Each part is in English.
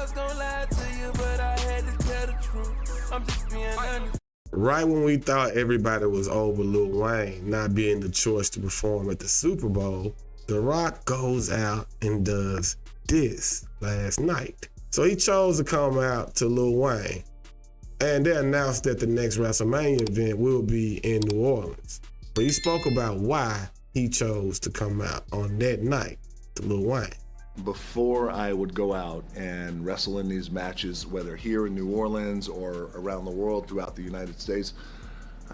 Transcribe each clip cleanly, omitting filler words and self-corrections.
was gonna lie to you, but I had to tell the truth. I'm just being honest. Right when we thought everybody was over Lil Wayne not being the choice to perform at the Super Bowl, The Rock goes out and does this last night. So he chose to come out to Lil Wayne, and they announced that the next WrestleMania event will be in New Orleans. But he spoke about why he chose to come out on that night to Lil Wayne. Before I would go out and wrestle in these matches, whether here in New Orleans or around the world throughout the United States,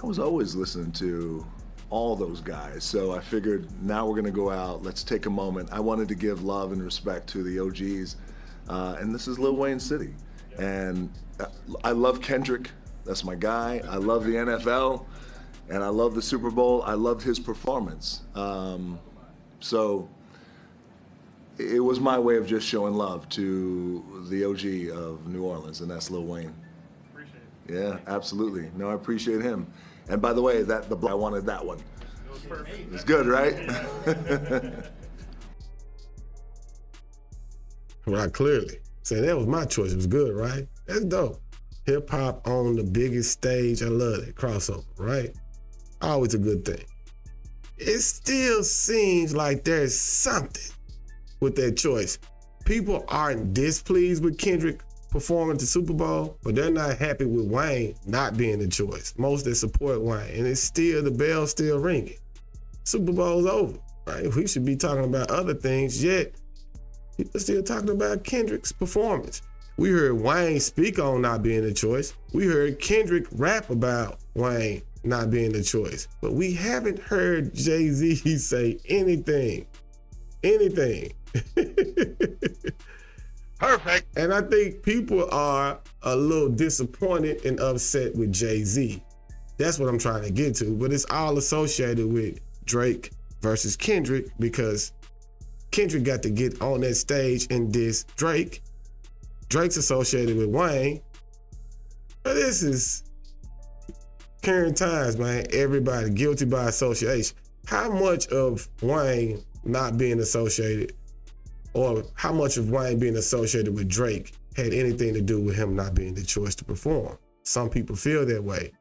I was always listening to all those guys. So I figured now we're gonna go out, let's take a moment. I wanted to give love and respect to the OGs, and this is Lil Wayne City. And I love Kendrick, that's my guy. I love the NFL, and I love the Super Bowl. I loved his performance. So it was my way of just showing love to the OG of New Orleans, and that's Lil Wayne. Appreciate it. Yeah, absolutely. No, I appreciate him. And by the way, I wanted that one. It was perfect. It's good, right? Right, clearly. Saying that was my choice. It was good, right? That's dope. Hip hop on the biggest stage. I love it. Crossover, right? Always a good thing. It still seems like there's something with that choice. People aren't displeased with Kendrick performing at the Super Bowl, but they're not happy with Wayne not being the choice. Most that support Wayne, and it's still, the bell's still ringing. Super Bowl's over, right? We should be talking about other things, yet people are still talking about Kendrick's performance. We heard Wayne speak on not being the choice. We heard Kendrick rap about Wayne not being the choice, but we haven't heard Jay-Z say anything. Perfect. And I think people are a little disappointed and upset with Jay-Z. That's what I'm trying to get to, but it's all associated with Drake versus Kendrick, because Kendrick got to get on that stage and diss Drake. Drake's associated with Wayne. But this is current times, man. Everybody guilty by association. How much of Wayne not being associated, or how much of Wayne being associated with Drake had anything to do with him not being the choice to perform? Some people feel that way.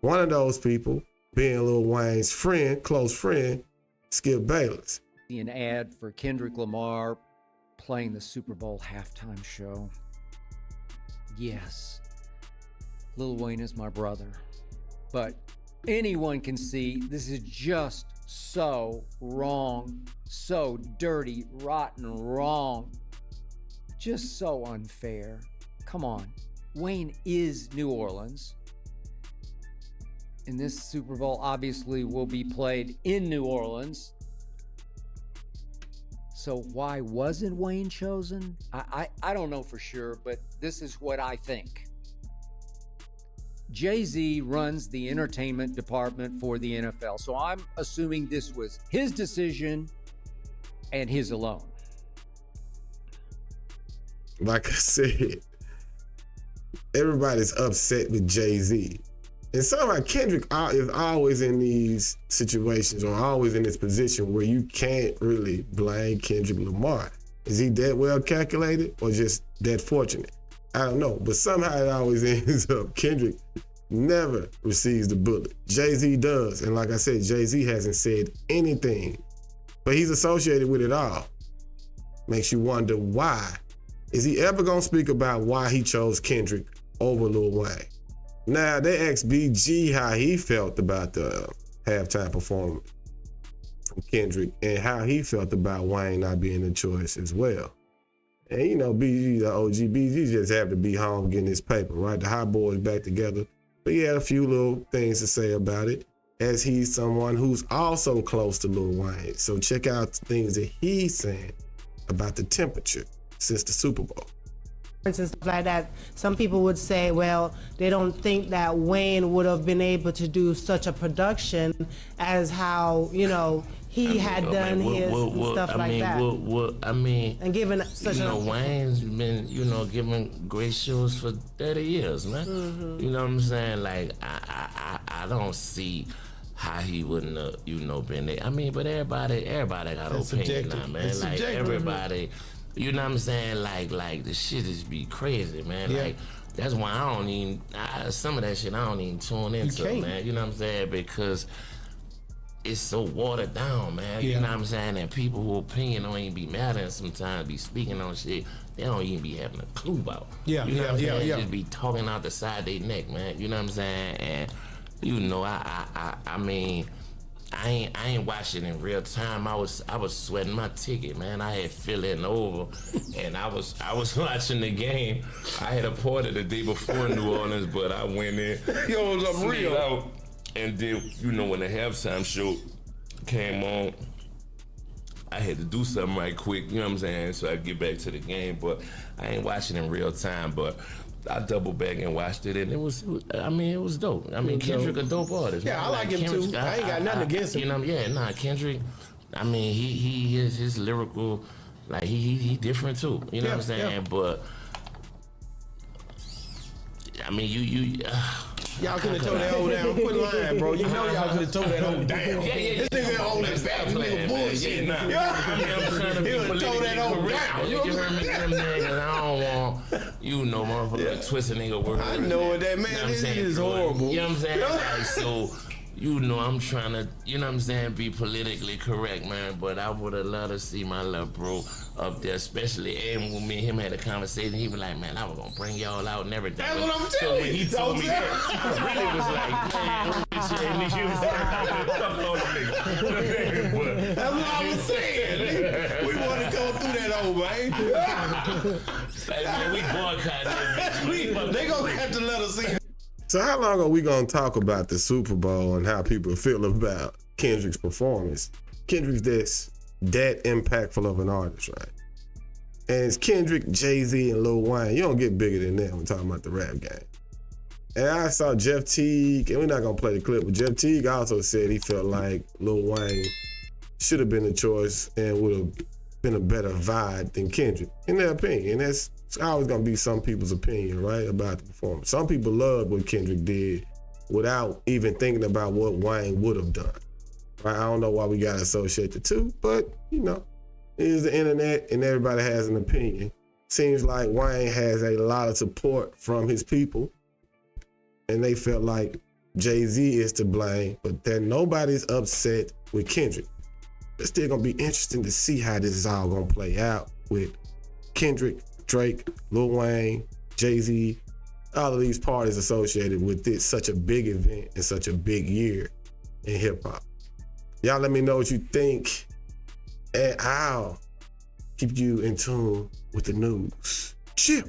One of those people being Lil Wayne's friend, close friend, Skip Bayless. An ad for Kendrick Lamar playing the Super Bowl halftime show. Yes, Lil Wayne is my brother, but anyone can see this is just so wrong, so dirty, rotten wrong, just so unfair. Come on, Wayne is New Orleans, and this Super Bowl obviously will be played in New Orleans. So why wasn't Wayne chosen? I don't know for sure, but this is what I think. Jay-Z runs the entertainment department for the NFL, so I'm assuming this was his decision and his alone. Like I said, everybody's upset with Jay-Z. And somehow Kendrick is always in these situations, or always in this position where you can't really blame Kendrick Lamar. Is he that well calculated or just that fortunate? I don't know, but somehow it always ends up Kendrick never receives the bullet. Jay-Z does, and like I said, Jay-Z hasn't said anything, but he's associated with it all. Makes you wonder why. Is he ever gonna speak about why he chose Kendrick over Lil Wayne? Now, they asked BG how he felt about the halftime performance from Kendrick and how he felt about Wayne not being the choice as well. And you know, BG, the OG, BG just have to be home getting his paper, right? The hot boys back together. But he had a few little things to say about it, as he's someone who's also close to Lil Wayne. So check out the things that he's saying about the temperature since the Super Bowl. And stuff like that, some people would say, well, they don't think that Wayne would have been able to do such a production as how, you know, he had done his stuff like that. And given such Wayne's been, giving great shows for 30 years, man. Mm-hmm. You know what I'm saying? Like, I don't see how he wouldn't have, been there. I mean, but everybody got opinion now, man. Like, everybody You know what I'm saying? Like the shit just be crazy, man. Yeah. Like that's why I don't even some of that shit I don't even tune into, man. You know what I'm saying? Because it's so watered down, man. You know what I'm saying? And people who opinion don't even be mad at sometimes be speaking on shit they don't even be having a clue about. Yeah, you know what I'm saying? yeah. Just be talking out the side of their neck, man. You know what I'm saying? And you know, I mean, I ain't watching in real time. I was sweating my ticket, man. I had filling over, and I was watching the game. I had a party the day before New Orleans, but I went in, I'm real. out, and then when the halftime show came on, I had to do something right quick. You know what I'm saying? So I get back to the game, but I ain't watching in real time, but. I doubled back and watched it, and it was dope. I mean, Kendrick a dope artist. Yeah, man. I like him Kendrick, too. I ain't got nothing against him. You know, Kendrick. I mean, he is his lyrical, like he different too. You know what I'm saying? Yeah. But I mean, Y'all could have told that hoe down. Quit lying, bro. You know y'all could have told that hoe down. Yeah. This nigga on his back. This nigga bullshit. I mean, I'm trying to be told that hoe politically down. correct. You heard me, and I don't want, motherfucker, twisting nigga word. I know what that man. You know what I'm This saying, is bro? horrible. You know what I'm saying? Like, so, I'm trying to, you know what I'm saying, be politically correct, man. But I would have loved to see my little bro up there, especially, and when me and him had a conversation, he was like, man, I was going to bring y'all out and everything. That's what I'm So telling when you. he told me that, I really was like, man, That's what I was saying. We want to go through that old man. Like, man, we boycotted that bitch. They gonna have to let us see. So how long are we gonna talk about the Super Bowl and how people feel about Kendrick's performance? Kendrick's that impactful of an artist, right? And it's Kendrick, Jay-Z, and Lil Wayne. You don't get bigger than that when talking about the rap game. And I saw Jeff Teague, and we're not gonna play the clip, but Jeff Teague also said he felt like Lil Wayne should have been a choice and would have been a better vibe than Kendrick, in their opinion. And that's always gonna be some people's opinion, right, about the performance. Some people loved what Kendrick did without even thinking about what Wayne would have done. Right? I don't know why we gotta associate the two, but it is the internet and everybody has an opinion. Seems like Wayne has a lot of support from his people, and they felt like Jay-Z is to blame, but that nobody's upset with Kendrick. It's still gonna be interesting to see how this is all gonna play out with Kendrick, Drake, Lil Wayne, Jay-Z, all of these parties associated with this such a big event and such a big year in hip hop. Y'all let me know what you think, and I'll keep you in tune with the news. Chill.